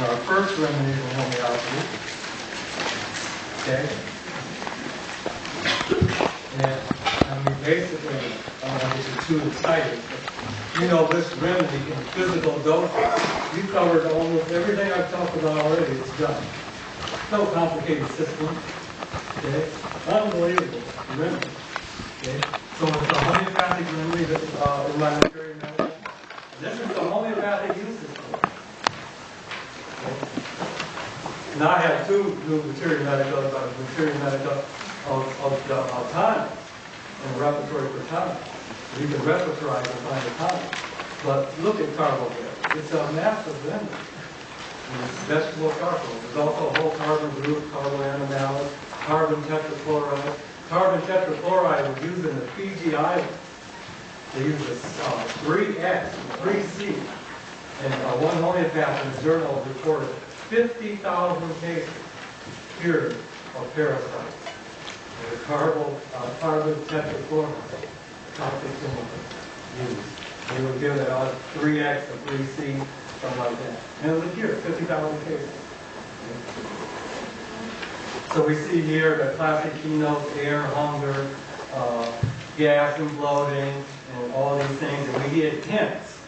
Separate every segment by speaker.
Speaker 1: our first remedy in homeopathy. Okay? And I mean, basically, I don't want to get too excited, but you know this remedy in physical doses. You covered almost everything I've talked about already. It's done. No complicated system. Okay? Unbelievable remedy. Okay? So it's a homeopathic remedy that in my material medicine. This is the homeopathic use system. Okay? Now I have two new material medical about material medical of time and repertory for time. You can repertorize and find the time. But look at Carbo Vegetablis. It's a massive remedy. And it's vegetable charcoal. There's also a whole carbon group, carboanimalate, carbon tetrachloride. Carbon tetrachloride was used in the Fiji Islands. They used a 3X, 3C. And one homeopath in the journal reported 50,000 cases cured of parasites. The carbon tetrachloride, toxic chemical used. They would give it a 3X or 3C, something like that. And it was a cure, 50,000 cases. So we see here the classic keynotes, air, hunger, gas and bloating, and all these things. And we get hints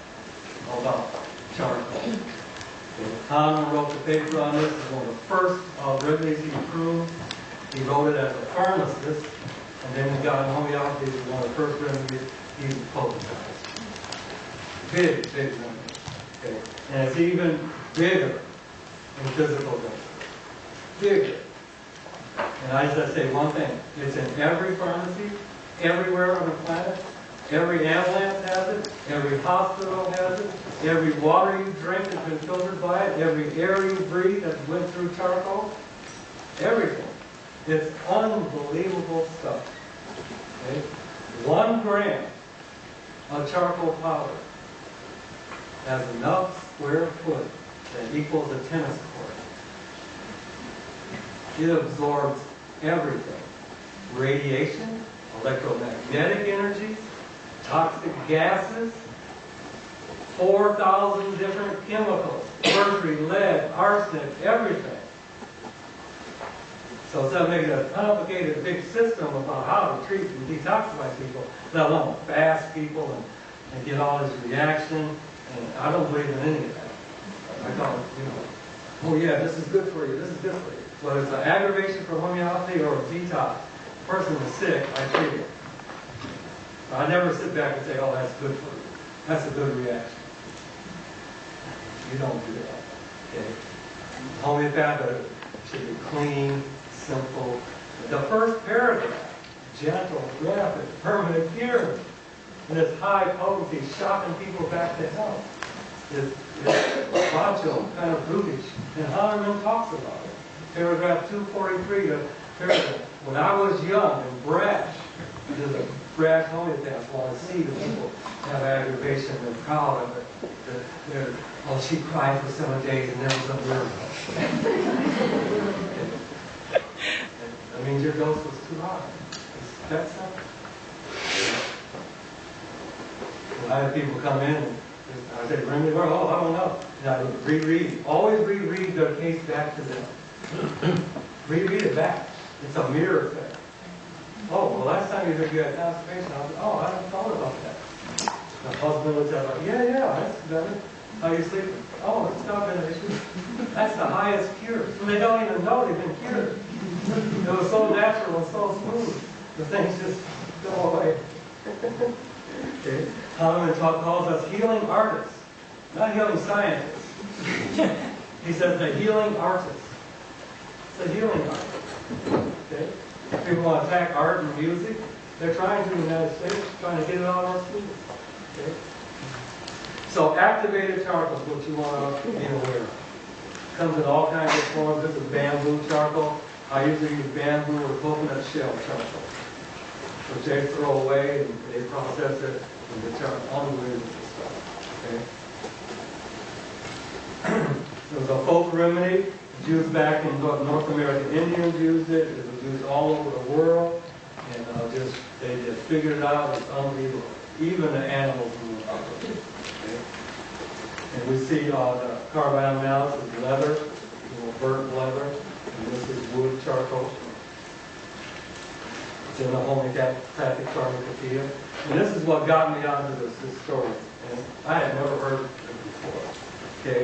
Speaker 1: about charcoal. Hahnemann wrote the paper on this. It's one of the first remedies he proved. He wrote it as a pharmacist, and then he got homeopathy. It was one of the first remedies he publicized. Big remedy. Okay. And it's even bigger in physical doses. Bigger. And I just say one thing. It's in every pharmacy, everywhere on the planet. Every ambulance has it. Every hospital has it. Every water you drink has been filtered by it. Every air you breathe has went through charcoal. Everything. It's unbelievable stuff. Okay? 1 gram of charcoal powder has enough square foot that equals a tennis court. It absorbs everything. Radiation, electromagnetic energy, toxic gases, 4,000 different chemicals, mercury, lead, arsenic, everything. So it's not making a complicated big system about how to treat and detoxify people, let alone fast people and get all this reaction. And I don't believe in any of that. I call it, oh yeah, this is good for you, this is good for you. Whether it's an aggravation for homeopathy or a detox, the person is sick, I treat it. I never sit back and say, oh, that's good for you. That's a good reaction. You don't do that. Okay? Homeopathy should be clean, simple. The first paragraph, gentle, rapid, permanent cure. And it's high potency, shocking people back to health. It's macho, kind of brutish. And Hahnemann talks about it. Paragraph 243 to paragraph. When I was young and brash, there's a brash homeopath want to see the people have aggravation and proud of it. Oh, she cried for 7 days and there was a miracle. That means your dose was too high. It's that simple. I have people come in and I say, bring me where? Oh, I don't know. And I reread. Always reread their case back to them. Reread it back. It's a mirror effect. Oh, well, last time you had constipation, I was, oh, I hadn't thought about that. My husband would tell me, yeah, that's better. How you sleeping? Oh, it's not been an issue. That's the highest cure. So they don't even know they've been cured. It was so natural and so smooth. The things just go away. Okay. Hahnemann calls us healing artists, not healing scientists. He says the healing artist. It's a healing art. Okay? People want to attack art and music. They're trying to in the United States, trying to get it out of our schools. Okay? So activated charcoal is what you want to be aware of. Comes in all kinds of forms. This is bamboo charcoal. I usually use bamboo or coconut shell charcoal, which they throw away and they process it and the charcoal. Unbelievable stuff. Okay? It was a folk remedy. Used back in North American Indians used it. It was used all over the world, and they just figured it out. It's unbelievable. Even the animals knew about it. Okay? And we see the carbon analysis is leather, burnt leather, and this is wood charcoal. It's in the homeopathic pharmacopoeia. And this is what got me onto this story. And I had never heard of it before. Okay?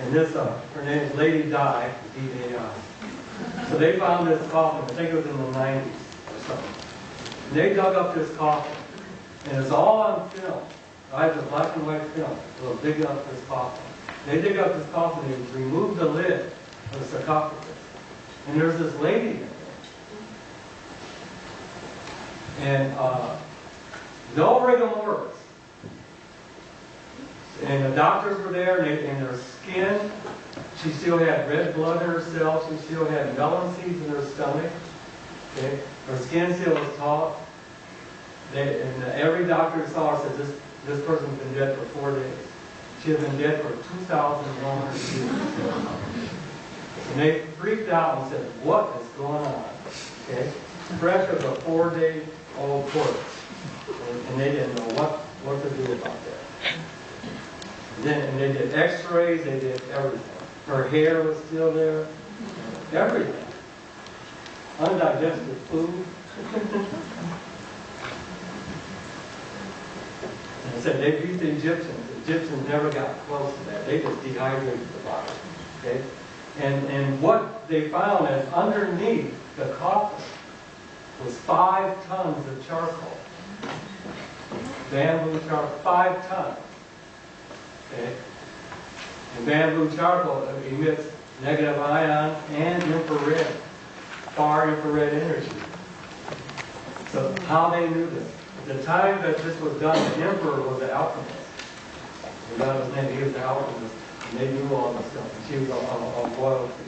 Speaker 1: And this, her name is Lady Di, D-A-I. So they found this coffin, I think it was in the 90s or something. And they dug up this coffin. And it's all on film. I have a black and white film. They'll dig up this coffin. They dig up this coffin, they remove the lid of the sarcophagus. And there's this lady in there. And no rigor mortis. And the doctors were there, and her skin, she still had red blood in her cells, she still had melon seeds in her stomach. Okay? Her skin still was taut. And every doctor who saw her said, this person's been dead for 4 days. She had been dead for 2,100 years. And they freaked out and said, what is going on? Okay? Fresh as a 4-day-old corpse. And they didn't know what to do about that. And they did x-rays, they did everything. Her hair was still there. Everything. Undigested food. And I said, they beat the Egyptians. The Egyptians never got close to that. They just dehydrated the body. Okay? And what they found is underneath the coffin was 5 tons of charcoal. Bamboo charcoal, 5 tons. Okay? And bamboo charcoal emits negative ion and infrared, far infrared energy. So how they knew this? At the time that this was done, the emperor was an alchemist. We got his name, he was an alchemist, and they knew all this stuff. And she was on royalty.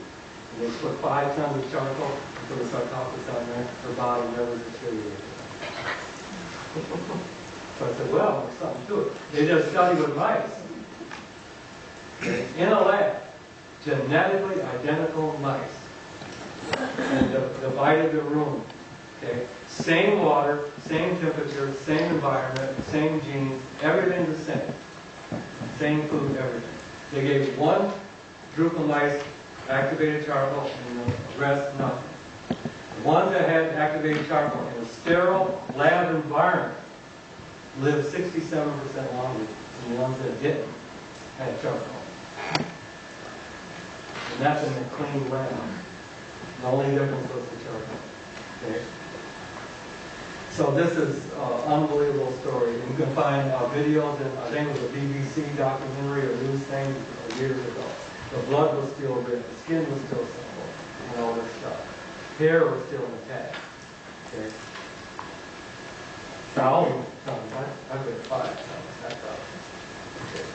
Speaker 1: And they put 5 tons of charcoal and put a sarcophagus on there. Her body never deteriorated. So I said, well, there's something to it. They did a study with mice. In a lab, genetically identical mice. And divided the room. Okay? Same water, same temperature, same environment, same genes, everything the same. Same food, everything. They gave 1 group of mice activated charcoal and the rest nothing. The ones that had activated charcoal in a sterile lab environment lived 67% longer than the ones that didn't have charcoal. And that's in a clean lab. The only difference was the charcoal. Okay? So this is an unbelievable story. You can find videos, and I think it was a BBC documentary or news thing years ago. The blood was still red, the skin was still simple, and all this stuff. Hair was still intact. Okay. Foul tongues, I've got 5 tongues. That's all. Okay.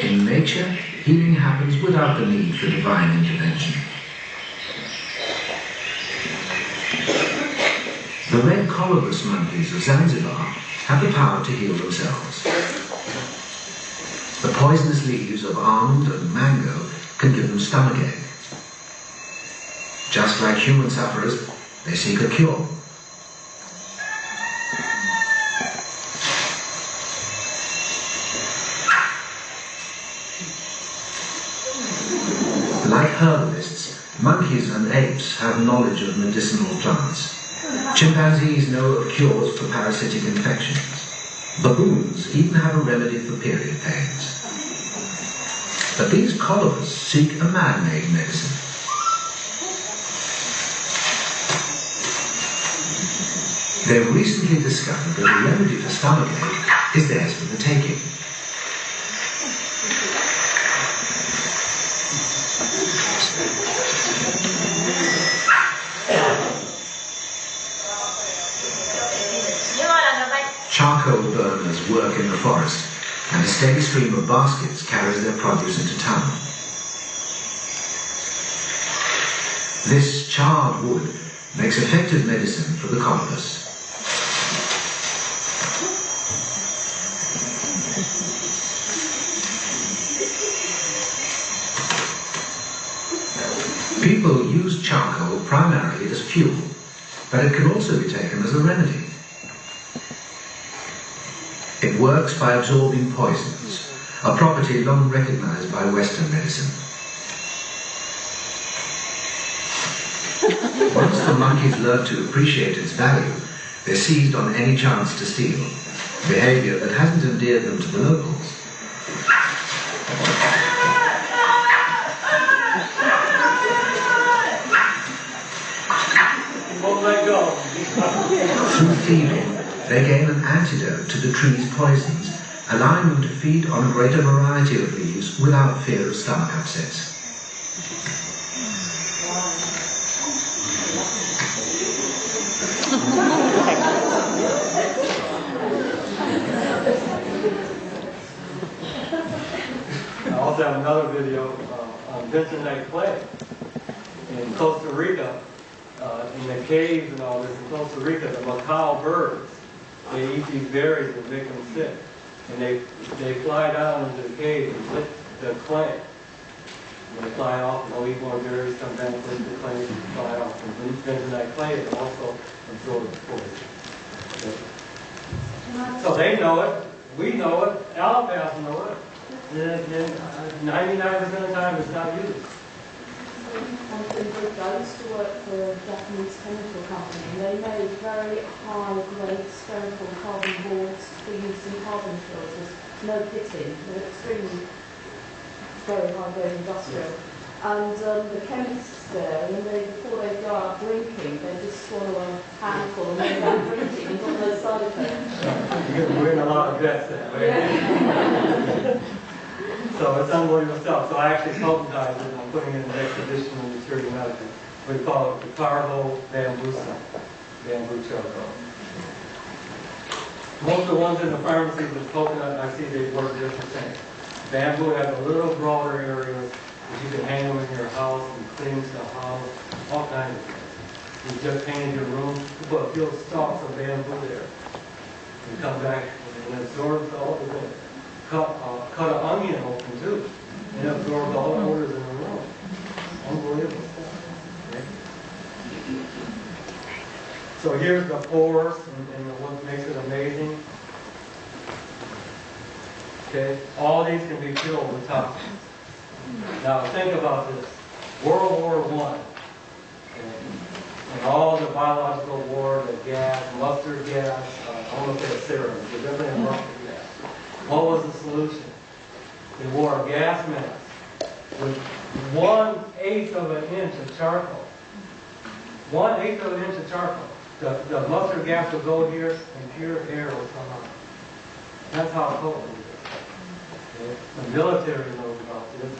Speaker 2: In nature, healing happens without the need for divine intervention. The red collarless monkeys of Zanzibar have the power to heal themselves. The poisonous leaves of almond and mango can give them stomachache. Just like human sufferers, they seek a cure. Like herbalists, monkeys and apes have knowledge of medicinal plants. Chimpanzees know of cures for parasitic infections. Baboons even have a remedy for period pains. But these collars seek a man-made medicine. They've recently discovered that the remedy for stomachache is theirs for the taking. Charcoal burners work in the forest, and a steady stream of baskets carries their produce into town. This charred wood makes effective medicine for the collarless. People use charcoal primarily as fuel, but it can also be taken as a remedy. works by absorbing poisons, a property long recognized by Western medicine. Once the monkeys learned to appreciate its value, they seized on any chance to steal, behavior that hasn't endeared them to the locals. Through feeding, they gain an antidote to the tree's poisons, allowing them to feed on a greater variety of leaves without fear of stomach upsets.
Speaker 1: I also have another video on bentonite clay in Costa Rica. In the caves and all this in Costa Rica, the macaw birds, they eat these berries that make them sick. And they fly down into the cave and lick the clay. And they fly off and they'll eat more berries, sometimes lick the clay and fly off. And bentonite clay is also absorbs poison. Okay. So they know it, we know it, allopaths know it. And 99% of the time it's not used.
Speaker 3: I used to work for a Japanese chemical company, and they made very high-grade spherical carbon boards for use in carbon filters. No pitting, they're extremely, very high-grade industrial. And the chemists there, before they go out drinking, they just swallow a handful and then go out drinking and got no side effects.
Speaker 1: You're going to win a lot of bets that way. Yeah. So it's unbelievable stuff. So I actually customized it and I'm putting it in the next edition of Maturity Medicine. We call it the Carbo Vegetablis, bamboo charcoal. Most of the ones in the pharmacies with coconut, I see they work just the same. Bamboo has a little broader areas that you can hang them in your house and cleans the house, all kinds of things. You just painted your room, you put a few stalks of bamboo there. You come back and it absorbs all the things. Cut an onion open too. It absorbs all the odors in the room. Unbelievable stuff. Okay? So here's the pores and what makes it amazing. Okay, all these can be filled with toxins. Now think about this. World War I. Okay? And all the biological war, the gas, mustard gas, I want to say serum, the different mustard gas. What was the solution? They wore a gas mask with 1/8 of an inch of charcoal. 1/8 of an inch of charcoal. The mustard gas would go here and pure air would come out. That's how potent it is. Okay? The military knows about this.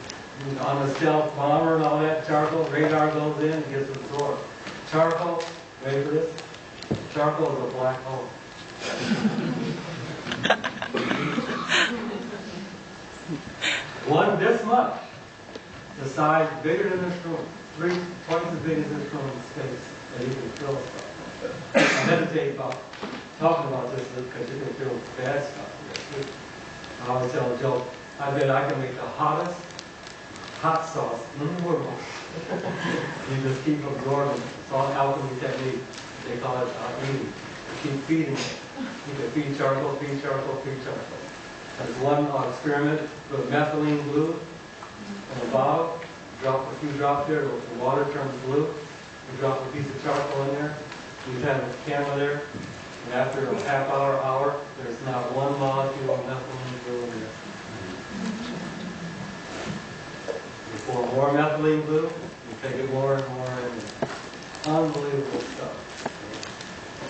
Speaker 1: On the stealth bomber and all that, charcoal, radar goes in and gets absorbed. Charcoal, wait for this, charcoal is a black hole. One this much, the size bigger than this room, twice as big as this room in space, that you can fill stuff. I hesitate about talking about this because you can feel bad stuff here too. I always tell a joke, I bet I can make the hottest hot sauce in the world. You just keep absorbing it. It's all alchemy technique. They call it eating. You keep feeding it. You can feed charcoal, feed charcoal, feed charcoal. There's one experiment with methylene blue in a bottle. Drop a few drops there, the water turns blue. You drop a piece of charcoal in there. You have a camera there. And after a half hour, there's not one molecule of methylene blue in there. You pour more methylene blue, you take it more and more in there. Unbelievable stuff.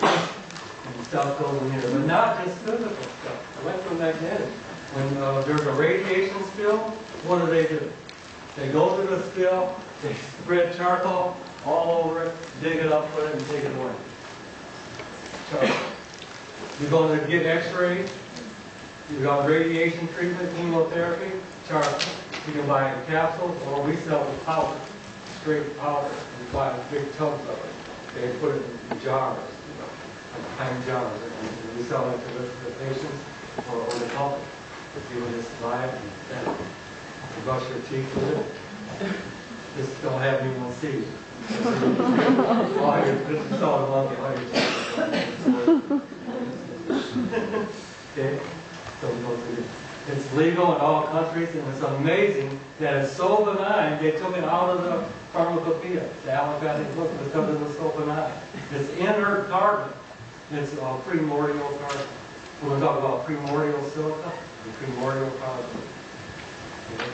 Speaker 1: And stuff goes in here, but not just physical stuff. Electromagnetic. When there's a radiation spill, what do? They go to the spill, they spread charcoal all over it, dig it up, put it, and take it away. Charcoal. You're going to get x-rays, you got radiation treatment, chemotherapy, charcoal. You can buy it in capsules, or we sell the powder, straight powder. You buy big tubs of it. They put it in jars, like pine jars, and we sell it to the patients or the public. If you would just buy it and then you brush your teeth with it, just don't have anyone see you. This is all the monkey, all your teeth. Okay? It's legal in all countries, and it's amazing that it's so benign, they took it out of the pharmacopoeia, the allopathic book, because it was so benign. It's inert carbon. It's primordial carbon. We're going to talk about primordial silica and primordial carbon. Okay?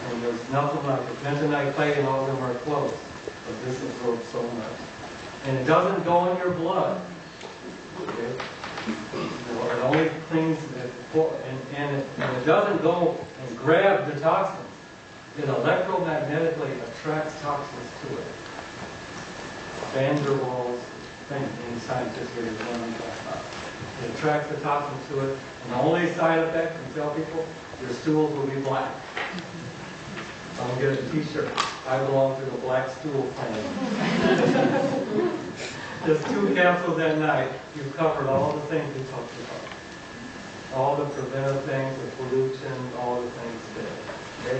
Speaker 1: And there's nothing like it. Bentonite clay and all of them are close, but this absorbs so much. And it doesn't go in your blood. Okay? It only cleans it, and it doesn't go and grab the toxins. It electromagnetically attracts toxins to it. Van der Waals thing in scientists here is one we talk about. It attracts the toxin to it, and the only side effect, I tell people, your stools will be black. So I'm going to get a t-shirt. I belong to the black stool clan. Just 2 capsules at night, you've covered all the things we talked about. All the preventive things, the pollution, all the things there. Okay?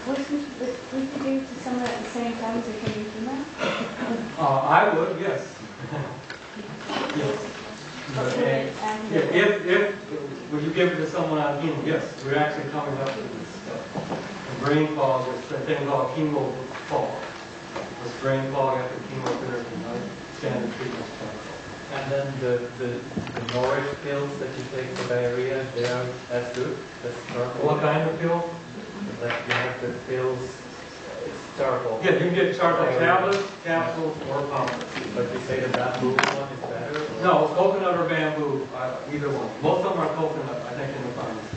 Speaker 3: Would you do to some at the same time as a chemo?
Speaker 1: I would, yes. Yes. But, if would you give it to someone on chemo? Yes, we're actually coming up with this stuff. And brain fog is a thing called chemo fog. This brain fog after chemotherapy, right? Standard treatment.
Speaker 4: And then the Norwich pills that you take for diarrhea, that's good? That's charcoal?
Speaker 1: What kind of pill?
Speaker 4: Like you have the pills, it's charcoal.
Speaker 1: Yeah, you can get charcoal tablets, capsules, or powders.
Speaker 4: But you say the bamboo one is better? Or?
Speaker 1: No, coconut or bamboo, either one. Most of them are coconut, I think, in the pharmacy.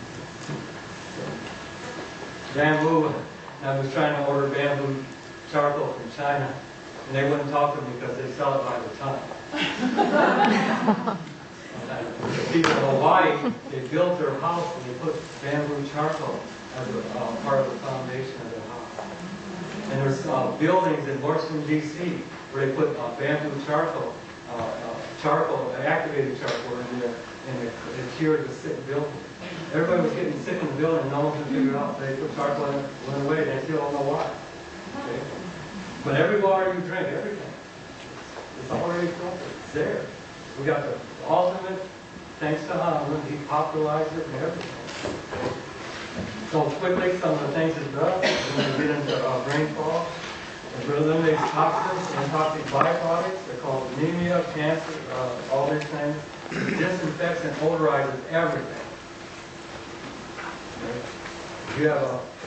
Speaker 1: Bamboo, I was trying to order bamboo charcoal from China, and they wouldn't talk to me because they sell it by the ton. The people in Hawaii, they built their house and they put bamboo charcoal as a part of the foundation of their house. And there's buildings in Washington, D.C. where they put bamboo charcoal, activated charcoal in there, and it cured the sick building. Everybody was getting sick in the building, and no one could figure it out. They put charcoal in it, went away, they still don't know why. Okay? But every water you drink, everything, it's already filtered. It's there. We got the ultimate, thanks to Hamlin, he popularized it and everything. Okay? So quickly, some of the things it does, when we get into brain fog, it eliminates toxins and toxic byproducts. They're called anemia, cancer, all these things. It disinfects and odorizes everything. Okay? If you have a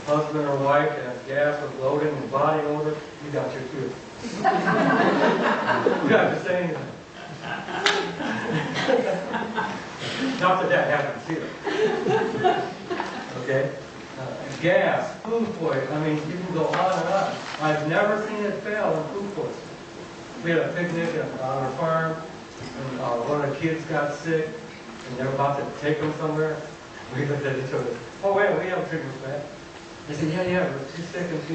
Speaker 1: husband or wife that has gas or bloating and body odor, you got your cure. You don't have to say anything. Not that that happens here. Okay? Gas, food poisoning, I mean, you can go on and on. I've never seen it fail in food poisoning. We had a picnic on our farm, and one of the kids got sick, and they were about to take him somewhere. We looked at each other. Oh, wait, we have treatment for that. They said, yeah, we're too sick, and she,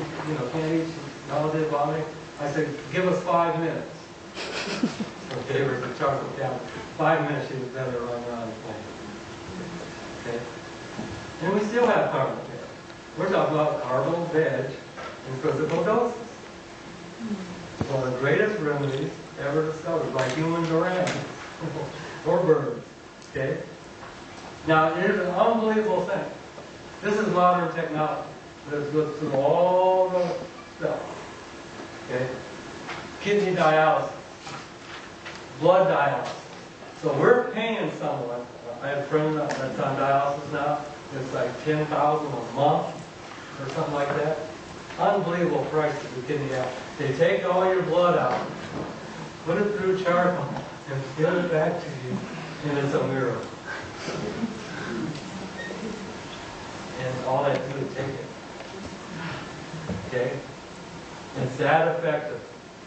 Speaker 1: can't eat, she's nauseous, vomiting. I said, give us 5 minutes. So gave her the chocolate down. 5 minutes, she was better to run around the plane. Okay? And we still have carbo care. We're talking about carbo, veg, and physical doses. One of the greatest remedies ever discovered by humans or animals, or birds. Okay? Now, here's an unbelievable thing. This is modern technology. This goes through all the stuff. Okay? Kidney dialysis, blood dialysis. So we're paying someone. I have a friend that's on dialysis now. It's like $10,000 a month or something like that. Unbelievable price to the kidney out. They take all your blood out, put it through charcoal, and give it back to you, and it's a miracle. And all they do is take it. Okay? It's that effective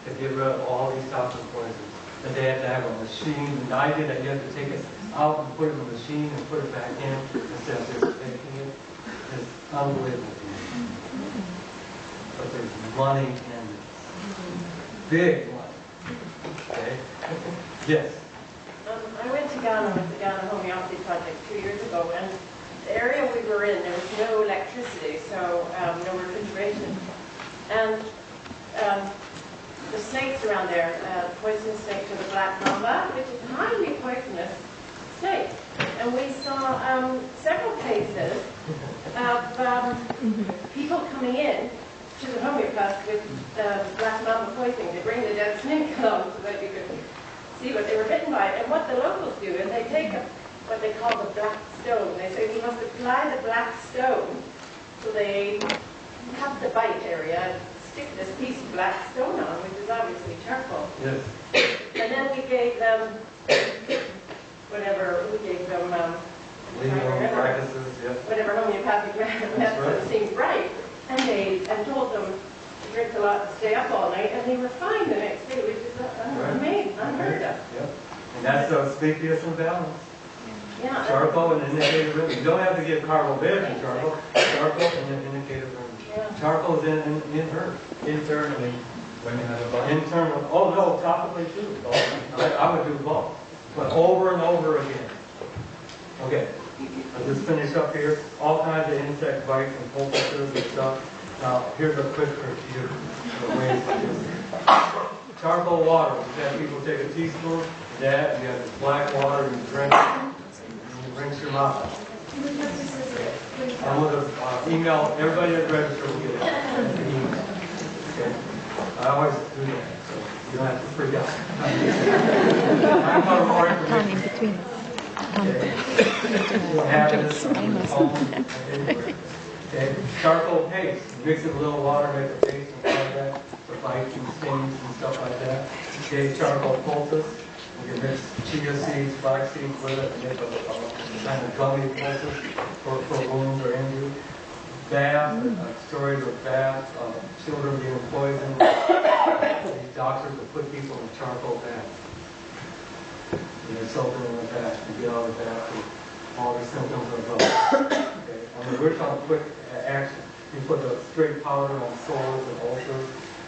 Speaker 1: to get rid of all these toxic poisons. That they had to have a machine, and I did that. You have to take it out and put it in the machine and put it back in instead of just taking it. It's unbelievable. But there's money in it. Big money. Okay? Yes?
Speaker 5: I went to Ghana with the Ghana Homeopathy Project 2 years ago, and the area we were in, there was no electricity, so no refrigeration. And the snakes around there, poisonous snake to the black mamba, which is a highly poisonous snake. and we saw several cases of people coming in to the homeopath with black mamba poisoning. They bring the dead snake along so that you could see what they were bitten by. And what the locals do is they take what they call the black stone. They say we must apply the black stone. So they cut the bite area and stick this piece of black stone on, which is obviously charcoal.
Speaker 1: Yes.
Speaker 5: And then we gave them whatever, we gave them
Speaker 1: Practices, yeah.
Speaker 5: whatever homeopathic medicine seemed right. And told them to drink a lot and stay up all night, and they were fine the next day, which is unheard of.
Speaker 1: Yep. And that's speakiest and balance.
Speaker 5: Yeah.
Speaker 1: Charcoal and indicator remedy. You don't have to get Carbo Vegetablis charcoal. Charcoal and then indicator remedy.
Speaker 5: Yeah.
Speaker 1: Charcoal is in herbs.
Speaker 4: Internally, when you have a bite.
Speaker 1: Internal. Oh no, topically too. I would do both, but over and over again. Okay. I'll just finish up here. All kinds of insect bites and poultices and stuff. Now, here's a quick review of the ways to use it. Charcoal water. You have people take a teaspoon of that, you have this black water, and you drink it, and you rinse your mouth. I'm going to email everybody at register will get it. That's the email. Okay? I always do that, so you don't have to freak out. I'm going to more information. Okay. Charcoal paste. Mix it with a little water, make a paste and all that for bites and stings and stuff like that. Okay. Charcoal poultice. We can mix chia seeds, flax seeds with it and make a kind of gummy poultice for wounds or injury. Bath, stories of bath, children being poisoned. These doctors will put people in charcoal bath. And they're soaking in the bath to get out of the bath and all the symptoms are gone. Okay. I mean, we're talking quick action. You put the straight powder on sores and ulcers.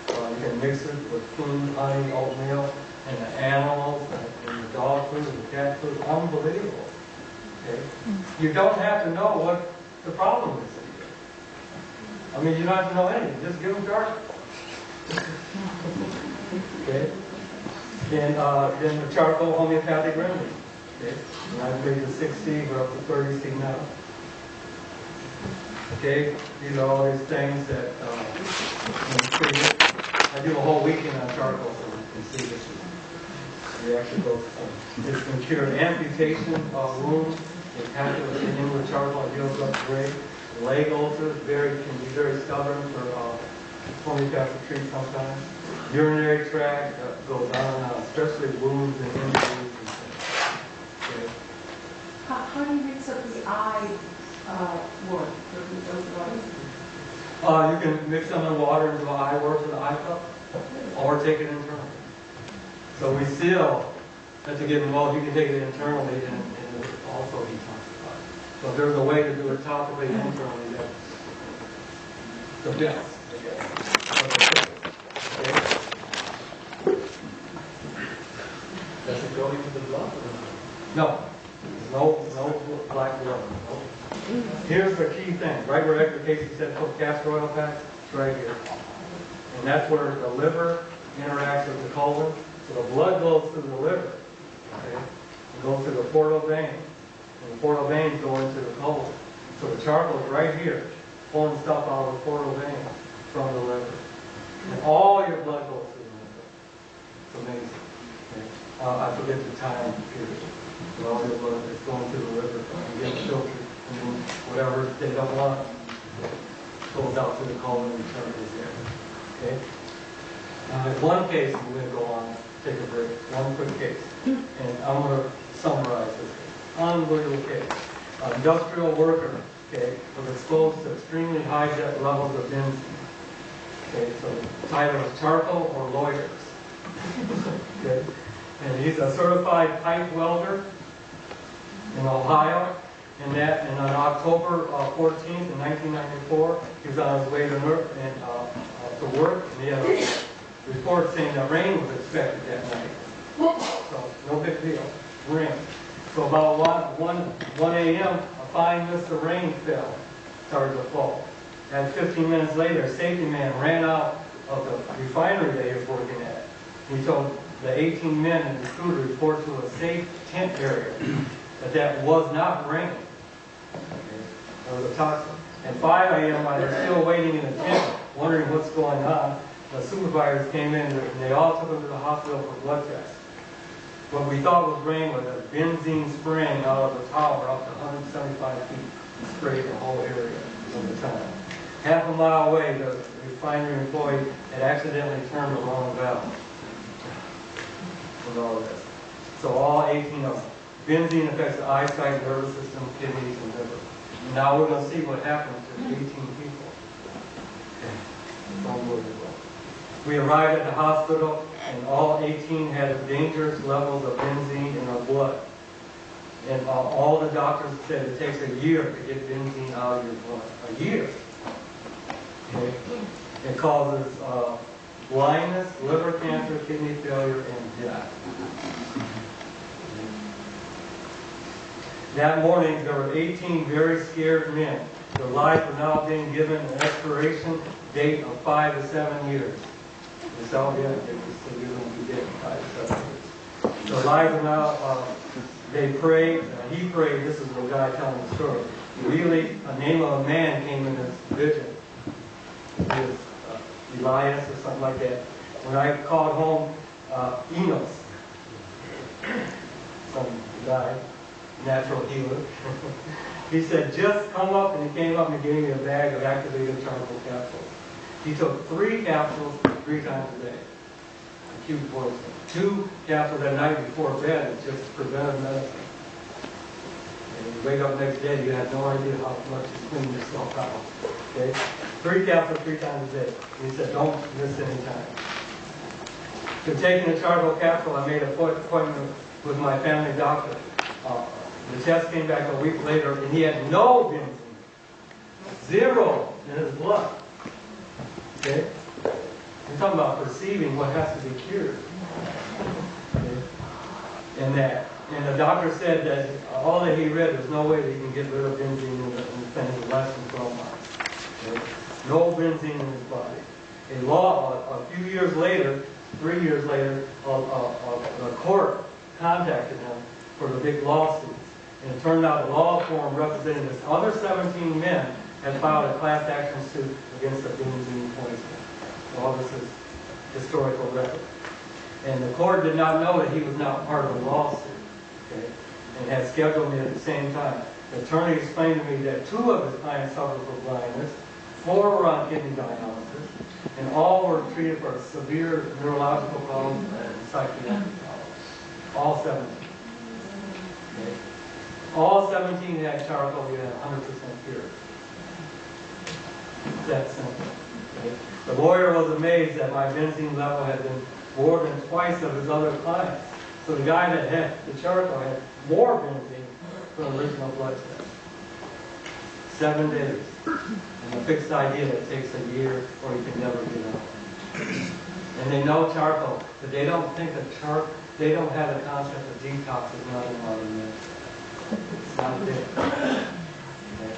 Speaker 1: You can mix it with food, honey, oatmeal, and the animals, and the dog food, and the cat food. Unbelievable. Okay. You don't have to know what the problem is. I mean, you don't have to know anything. Just give them charcoal. Okay. And then the charcoal homeopathic remedy. Okay. And I've made the 6C, we're up to 30C now. Okay. These are all these things that I do a whole weekend on charcoal so you can see this. We actually go through some. It's been cured amputation wounds. They pack it with charcoal. It heals up great. Leg ulcers can be very stubborn for homeopathic treat sometimes. Urinary tract goes on and on, especially wounds and injuries and things. Okay.
Speaker 3: How do you mix up the eye wort?
Speaker 1: You can mix them in water into the eye wort to the eye cup, or take it internally. So we still have to get involved. You can take it internally and also detoxify. So if there's a way to do it topically and internally, that's the best. Okay.
Speaker 4: Does it go into the blood?
Speaker 1: No. No black blood. No. Here's the key thing. Right where Casey said put castor oil pack, it's right here. And that's where the liver interacts with the colon. So the blood goes through the liver. Okay? It goes through the portal vein. And the portal veins go into the colon. So the charcoal is right here, pulling stuff out of the portal vein from the liver. And all your blood goes through the liver. It's amazing. Okay? I forget the time period. But all your blood is going through the liver and getting filtered. And then whatever they don't want goes out to the colon and charcoal is there. Okay? There's one case, we're going to go on, take a break. One quick case. And I'm going to summarize this case. Unbelievable case. Industrial worker, okay, was exposed to extremely high jet levels of benzene. Okay, so it's either charcoal or lawyers. Okay, and he's a certified pipe welder in Ohio. And on October 14th, in 1994, he was on his way to work, and he had a report saying that rain was expected that night. So no big deal, rain. So about 1 a.m., a fine mist of rain fell, started to fall. And 15 minutes later, a safety man ran out of the refinery that he was working at. He told the 18 men in the crew to report to a safe tent area. that was not rain. Okay. There was a toxin. At 5 a.m., while they're still waiting in the tent, wondering what's going on, the supervisors came in and they all took them to the hospital for blood tests. What we thought was rain was a benzene spraying out of the tower up to 175 feet and sprayed the whole area of the town. Half a mile away, the refinery employee had accidentally turned the wrong valve with all of this. So all 18 of them. Benzene affects the eyesight, nervous system, kidneys, and liver. And now we're going to see what happens to 18 people. Okay. It's unbelievable. We arrived at the hospital, and all 18 had dangerous levels of benzene in their blood. And all the doctors said it takes a year to get benzene out of your blood. A year. Okay. It causes blindness, liver cancer, kidney failure, and death. That morning, there were 18 very scared men. Their lives were now being given an expiration date of 5 to 7 years. It's all good. You're going to be dead in 5 to 7 years. Their lives are now, they prayed, he prayed, this is the guy telling the story. Really, a name of a man came in this vision. It was Elias or something like that. When I called home, Enos, some guy, natural healer, he said, just come up, and he came up and gave me a bag of activated charcoal capsules. He took 3 capsules 3 times a day, acute poison. 2 capsules at night before bed, it's just preventive medicine. And you wake up the next day, you have no idea how much you clean yourself out. Okay? 3 capsules 3 times a day. And he said, don't miss any time. To taking the charcoal capsule, I made an appointment with my family doctor. The test came back a week later, and he had no benzene. 0 in his blood. Okay? We're talking about perceiving what has to be cured. Okay? And the doctor said that all that he read, there's no way that he can get rid of benzene in the thing in less than 12 months. Okay? No benzene in his body. A few years later, 3 years later, the court contacted him for the big lawsuits. And it turned out the law firm representing this other 17 men had filed a class action suit against the benzene poisoning. So all this is historical record. And the court did not know that he was not part of the lawsuit, okay, and had scheduled me at the same time. The attorney explained to me that 2 of his clients suffered from blindness, 4 were on kidney dialysis, and all were treated for severe neurological problems and psychiatric problems. All 17. Okay. All 17 had charcoal, you had 100% pure. It's that simple. Okay. The lawyer was amazed that my benzene level had been more than twice of his other clients. So the guy that had the charcoal had more benzene than the original blood test. 7 days. And a fixed idea that takes a year or you can never get out. And they know charcoal, but they don't think that they don't have the concept of detox is not in modern medicine. It's not there. Okay.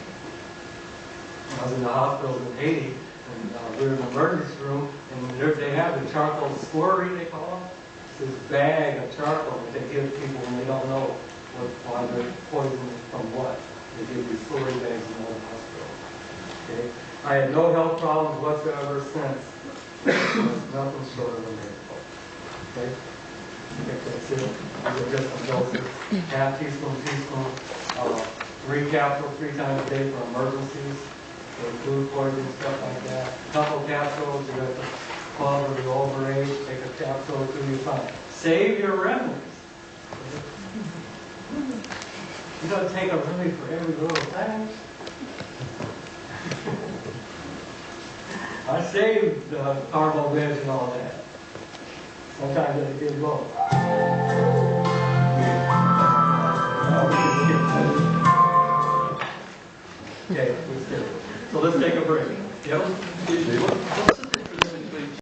Speaker 1: I was in the hospital in Haiti, and we were in the emergency room, and they have the charcoal slurry, they call it. It's this bag of charcoal that they give people when they don't know why they're poisoned from what. They give these slurry bags in the hospital. Okay. I had no health problems whatsoever since. There's nothing short of a miracle. Okay? That's it. These are just some doses. Half teaspoon, 3 capsules 3 times a day for emergencies, for food poisoning, stuff like that. A couple capsules, you have to call or the overage, take a capsule or 2, you're fine. Save your remedies. You got to take a remedy for every little thing. I saved Carbo Veg and all that. Sometimes it's a good book. Okay, so let's take a break. Yep.